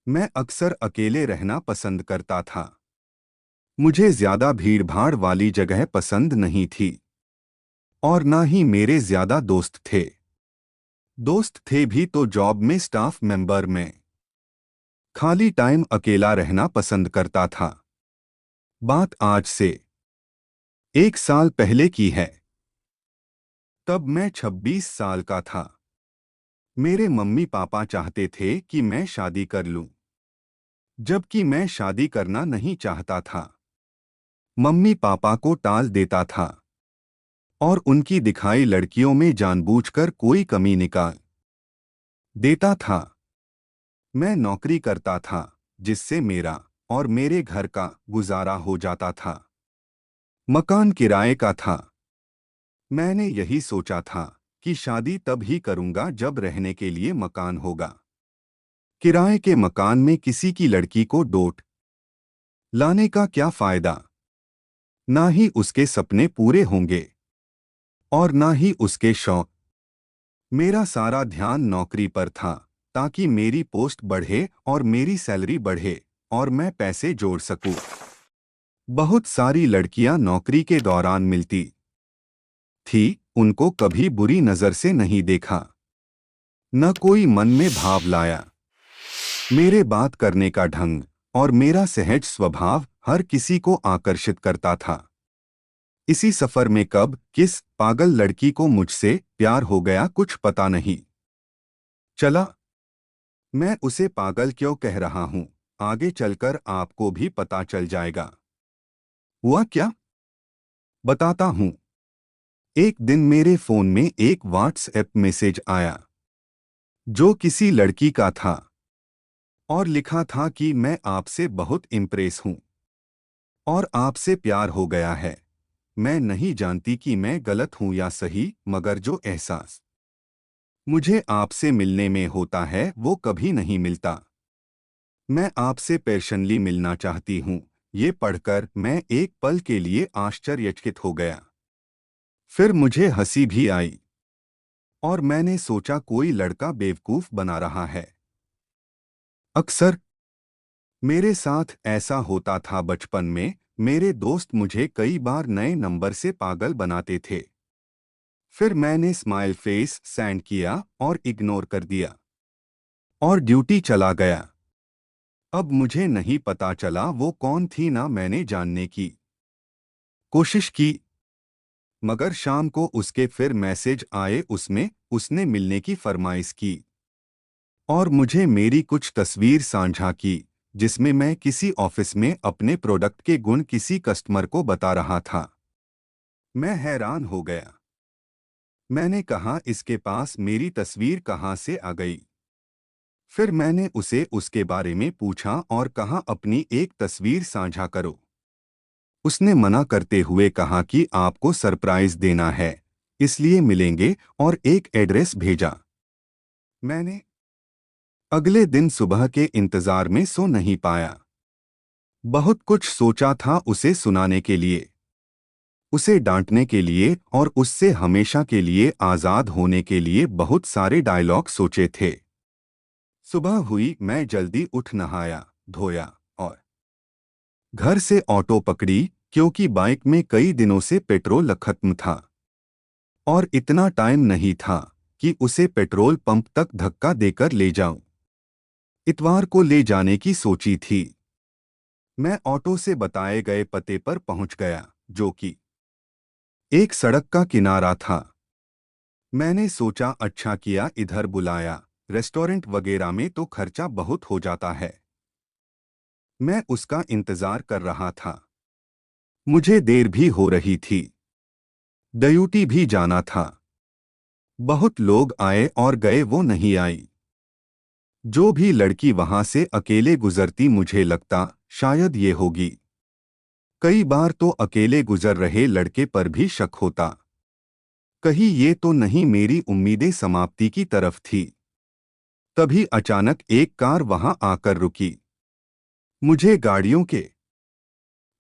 मैं अक्सर अकेले रहना पसंद करता था। मुझे ज्यादा भीड़भाड़ वाली जगह पसंद नहीं थी और ना ही मेरे ज्यादा दोस्त थे। दोस्त थे भी तो जॉब में स्टाफ मेंबर में। खाली टाइम अकेला रहना पसंद करता था। बात आज से 1 साल पहले की है। तब मैं 26 साल का था। मेरे मम्मी पापा चाहते थे कि मैं शादी कर लूं, जबकि मैं शादी करना नहीं चाहता था। मम्मी पापा को टाल देता था और उनकी दिखाई लड़कियों में जानबूझकर कोई कमी निकाल देता था। मैं नौकरी करता था जिससे मेरा और मेरे घर का गुजारा हो जाता था। मकान किराए का था। मैंने यही सोचा था कि शादी तब ही करूंगा जब रहने के लिए मकान होगा। किराए के मकान में किसी की लड़की को डोट लाने का क्या फायदा। ना ही उसके सपने पूरे होंगे और ना ही उसके शौक। मेरा सारा ध्यान नौकरी पर था ताकि मेरी पोस्ट बढ़े और मेरी सैलरी बढ़े और मैं पैसे जोड़ सकूं। बहुत सारी लड़कियां नौकरी के दौरान मिलती थी, उनको कभी बुरी नजर से नहीं देखा। न कोई मन में भाव लाया। मेरे बात करने का ढंग और मेरा सहज स्वभाव हर किसी को आकर्षित करता था। इसी सफर में कब किस पागल लड़की को मुझसे प्यार हो गया कुछ पता नहीं चला। मैं उसे पागल क्यों कह रहा हूं, आगे चलकर आपको भी पता चल जाएगा। हुआ क्या, बताता हूं। एक दिन मेरे फोन में एक व्हाट्सएप मैसेज आया जो किसी लड़की का था और लिखा था कि मैं आपसे बहुत इम्प्रेस हूं और आपसे प्यार हो गया है। मैं नहीं जानती कि मैं गलत हूं या सही, मगर जो एहसास मुझे आपसे मिलने में होता है वो कभी नहीं मिलता। मैं आपसे पर्सनली मिलना चाहती हूं। ये पढ़कर मैं एक पल के लिए आश्चर्यचकित हो गया। फिर मुझे हंसी भी आई और मैंने सोचा कोई लड़का बेवकूफ बना रहा है। अक्सर मेरे साथ ऐसा होता था बचपन में। मेरे दोस्त मुझे कई बार नए नंबर से पागल बनाते थे। फिर मैंने स्माइल फेस सेंड किया और इग्नोर कर दिया और ड्यूटी चला गया। अब मुझे नहीं पता चला वो कौन थी, ना मैंने जानने की कोशिश की। मगर शाम को उसके फिर मैसेज आए, उसमें उसने मिलने की फरमाइश की और मुझे मेरी कुछ तस्वीर साझा की जिसमें मैं किसी ऑफिस में अपने प्रोडक्ट के गुण किसी कस्टमर को बता रहा था। मैं हैरान हो गया। मैंने कहा, इसके पास मेरी तस्वीर कहाँ से आ गई। फिर मैंने उसे उसके बारे में पूछा और कहा अपनी एक तस्वीर साझा करो। उसने मना करते हुए कहा कि आपको सरप्राइज देना है, इसलिए मिलेंगे, और एक एड्रेस भेजा। मैंने अगले दिन सुबह के इंतजार में सो नहीं पाया। बहुत कुछ सोचा था उसे सुनाने के लिए, उसे डांटने के लिए और उससे हमेशा के लिए आजाद होने के लिए बहुत सारे डायलॉग सोचे थे। सुबह हुई, मैं जल्दी उठ नहाया धोया और घर से ऑटो पकड़ी, क्योंकि बाइक में कई दिनों से पेट्रोल खत्म था और इतना टाइम नहीं था कि उसे पेट्रोल पंप तक धक्का देकर ले जाऊं। इतवार को ले जाने की सोची थी। मैं ऑटो से बताए गए पते पर पहुंच गया, जो कि एक सड़क का किनारा था। मैंने सोचा अच्छा किया इधर बुलाया, रेस्टोरेंट वगैरह में तो खर्चा बहुत हो जाता है। मैं उसका इंतजार कर रहा था। मुझे देर भी हो रही थी, ड्यूटी भी जाना था। बहुत लोग आए और गए, वो नहीं आई। जो भी लड़की वहां से अकेले गुजरती मुझे लगता शायद ये होगी। कई बार तो अकेले गुजर रहे लड़के पर भी शक होता। कहीं ये तो नहीं मेरी उम्मीदें समाप्ति की तरफ थी। तभी अचानक एक कार वहां आकर रुकी। मुझे गाड़ियों के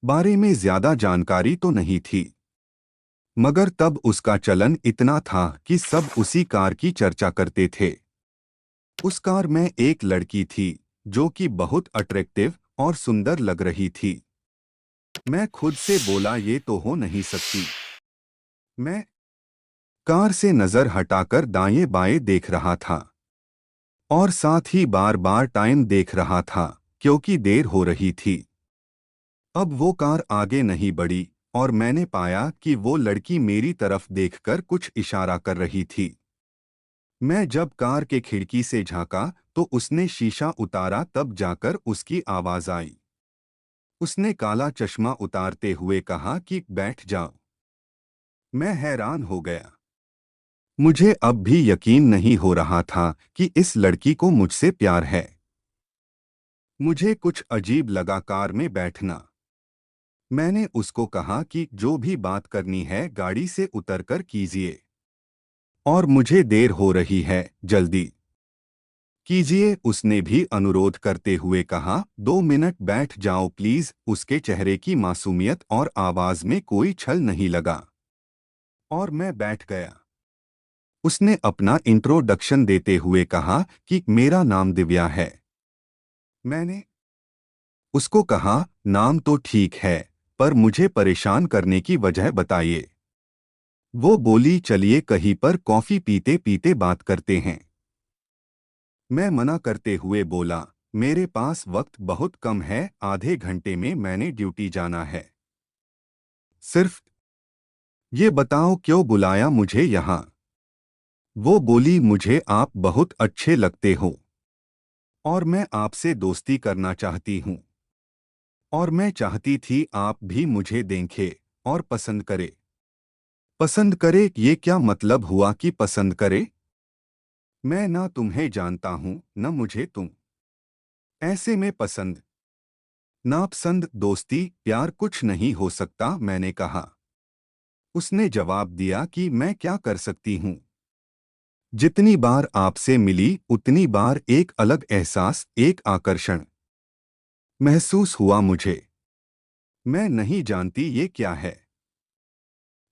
बारे में ज्यादा जानकारी तो नहीं थी, मगर तब उसका चलन इतना था कि सब उसी कार की चर्चा करते थे। उस कार में एक लड़की थी जो कि बहुत अट्रैक्टिव और सुंदर लग रही थी। मैं खुद से बोला, ये तो हो नहीं सकती। मैं कार से नजर हटाकर दाएं बाएं देख रहा था और साथ ही बार बार टाइम देख रहा था क्योंकि देर हो रही थी। अब वो कार आगे नहीं बढ़ी और मैंने पाया कि वो लड़की मेरी तरफ देखकर कुछ इशारा कर रही थी। मैं जब कार के खिड़की से झांका तो उसने शीशा उतारा, तब जाकर उसकी आवाज आई। उसने काला चश्मा उतारते हुए कहा कि बैठ जाओ। मैं हैरान हो गया। मुझे अब भी यकीन नहीं हो रहा था कि इस लड़की को मुझसे प्यार है। मुझे कुछ अजीब लगा कार में बैठना। मैंने उसको कहा कि जो भी बात करनी है गाड़ी से उतरकर कीजिए और मुझे देर हो रही है, जल्दी कीजिए। उसने भी अनुरोध करते हुए कहा, 2 मिनट बैठ जाओ प्लीज। उसके चेहरे की मासूमियत और आवाज में कोई छल नहीं लगा और मैं बैठ गया। उसने अपना इंट्रोडक्शन देते हुए कहा कि मेरा नाम दिव्या है। मैंने उसको कहा, नाम तो ठीक है, पर मुझे परेशान करने की वजह बताइए। वो बोली, चलिए कहीं पर कॉफी पीते पीते बात करते हैं। मैं मना करते हुए बोला, मेरे पास वक्त बहुत कम है, आधे घंटे में मैंने ड्यूटी जाना है। सिर्फ ये बताओ क्यों बुलाया मुझे यहाँ। वो बोली, मुझे आप बहुत अच्छे लगते हो और मैं आपसे दोस्ती करना चाहती हूँ और मैं चाहती थी आप भी मुझे देखें और पसंद करे। पसंद करे, ये क्या मतलब हुआ कि पसंद करे? मैं ना तुम्हें जानता हूँ न मुझे तुम। ऐसे में पसंद नापसंद दोस्ती प्यार कुछ नहीं हो सकता, मैंने कहा। उसने जवाब दिया कि मैं क्या कर सकती हूँ। जितनी बार आपसे मिली उतनी बार एक अलग एहसास, एक आकर्षण महसूस हुआ मुझे। मैं नहीं जानती ये क्या है,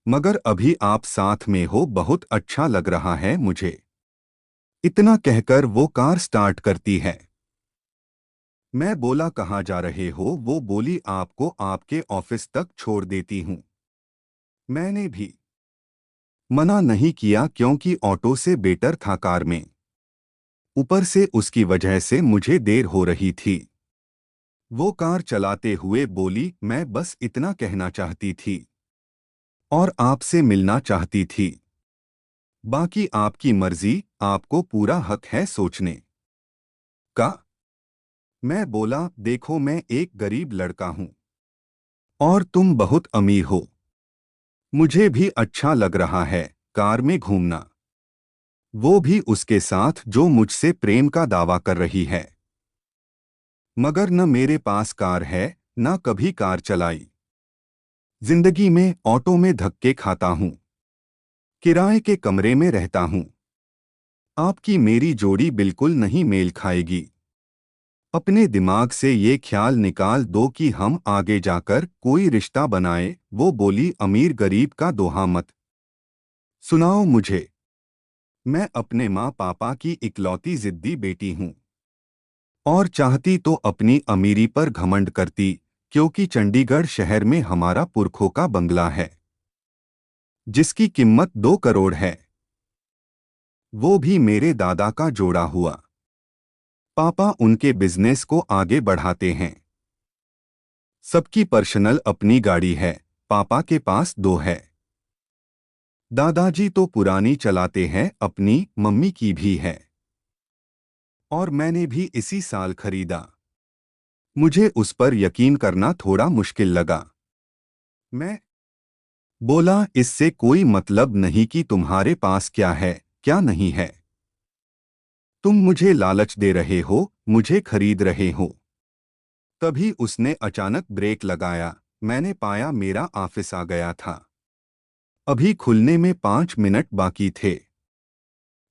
मगर अभी आप साथ में हो बहुत अच्छा लग रहा है मुझे। इतना कहकर वो कार स्टार्ट करती है। मैं बोला, कहाँ जा रहे हो? वो बोली, आपको आपके ऑफिस तक छोड़ देती हूँ। मैंने भी मना नहीं किया क्योंकि ऑटो से बेटर था कार में। ऊपर से उसकी वजह से मुझे देर हो रही थी। वो कार चलाते हुए बोली, मैं बस इतना कहना चाहती थी और आपसे मिलना चाहती थी। बाकी आपकी मर्जी, आपको पूरा हक है सोचने का। मैं बोला, देखो मैं एक गरीब लड़का हूं और तुम बहुत अमीर हो। मुझे भी अच्छा लग रहा है कार में घूमना, वो भी उसके साथ जो मुझसे प्रेम का दावा कर रही है। मगर न मेरे पास कार है, न कभी कार चलाई। जिंदगी में ऑटो में धक्के खाता हूं, किराए के कमरे में रहता हूं। आपकी मेरी जोड़ी बिल्कुल नहीं मेल खाएगी। अपने दिमाग से ये ख्याल निकाल दो कि हम आगे जाकर कोई रिश्ता बनाए। वो बोली, अमीर गरीब का दोहा मत सुनाओ मुझे। मैं अपने माँ पापा की इकलौती जिद्दी बेटी हूँ और चाहती तो अपनी अमीरी पर घमंड करती, क्योंकि चंडीगढ़ शहर में हमारा पुरखों का बंगला है जिसकी कीमत 2 करोड़ है। वो भी मेरे दादा का जोड़ा हुआ। पापा उनके बिजनेस को आगे बढ़ाते हैं। सबकी पर्सनल अपनी गाड़ी है, पापा के पास 2 है। दादाजी तो पुरानी चलाते हैं, अपनी मम्मी की भी है और मैंने भी इसी साल खरीदा। मुझे उस पर यकीन करना थोड़ा मुश्किल लगा। मैं बोला, इससे कोई मतलब नहीं कि तुम्हारे पास क्या है क्या नहीं है। तुम मुझे लालच दे रहे हो, मुझे खरीद रहे हो। तभी उसने अचानक ब्रेक लगाया। मैंने पाया मेरा ऑफिस आ गया था। अभी खुलने में 5 मिनट बाकी थे।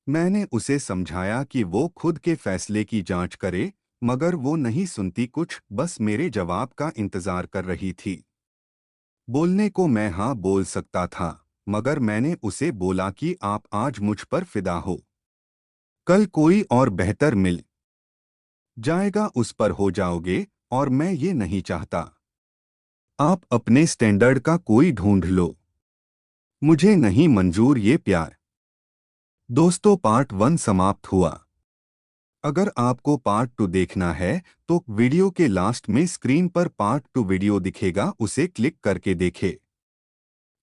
मैंने उसे समझाया कि वो खुद के फैसले की जांच करे, मगर वो नहीं सुनती, कुछ बस मेरे जवाब का इंतजार कर रही थी। बोलने को मैं हाँ बोल सकता था, मगर मैंने उसे बोला कि आप आज मुझ पर फिदा हो, कल कोई और बेहतर मिल जाएगा उस पर हो जाओगे और मैं ये नहीं चाहता। आप अपने स्टैंडर्ड का कोई ढूंढ लो। मुझे नहीं मंजूर ये प्यार। दोस्तों, पार्ट 1 समाप्त हुआ। अगर आपको पार्ट 2 देखना है तो वीडियो के लास्ट में स्क्रीन पर पार्ट 2 वीडियो दिखेगा, उसे क्लिक करके देखें।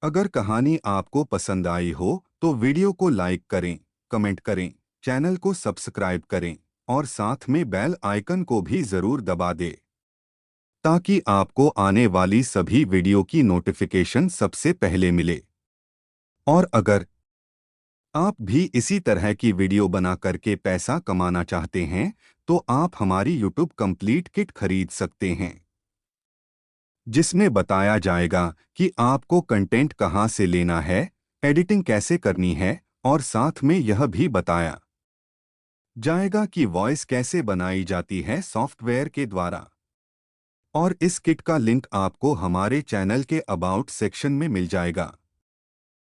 अगर कहानी आपको पसंद आई हो तो वीडियो को लाइक करें, कमेंट करें, चैनल को सब्सक्राइब करें और साथ में बेल आइकन को भी जरूर दबा दें ताकि आपको आने वाली सभी वीडियो की नोटिफिकेशन सबसे पहले मिले। और अगर आप भी इसी तरह की वीडियो बना करके पैसा कमाना चाहते हैं तो आप हमारी YouTube कंप्लीट किट खरीद सकते हैं, जिसमें बताया जाएगा कि आपको कंटेंट कहां से लेना है, एडिटिंग कैसे करनी है और साथ में यह भी बताया जाएगा कि वॉइस कैसे बनाई जाती है सॉफ्टवेयर के द्वारा। और इस किट का लिंक आपको हमारे चैनल के अबाउट सेक्शन में मिल जाएगा।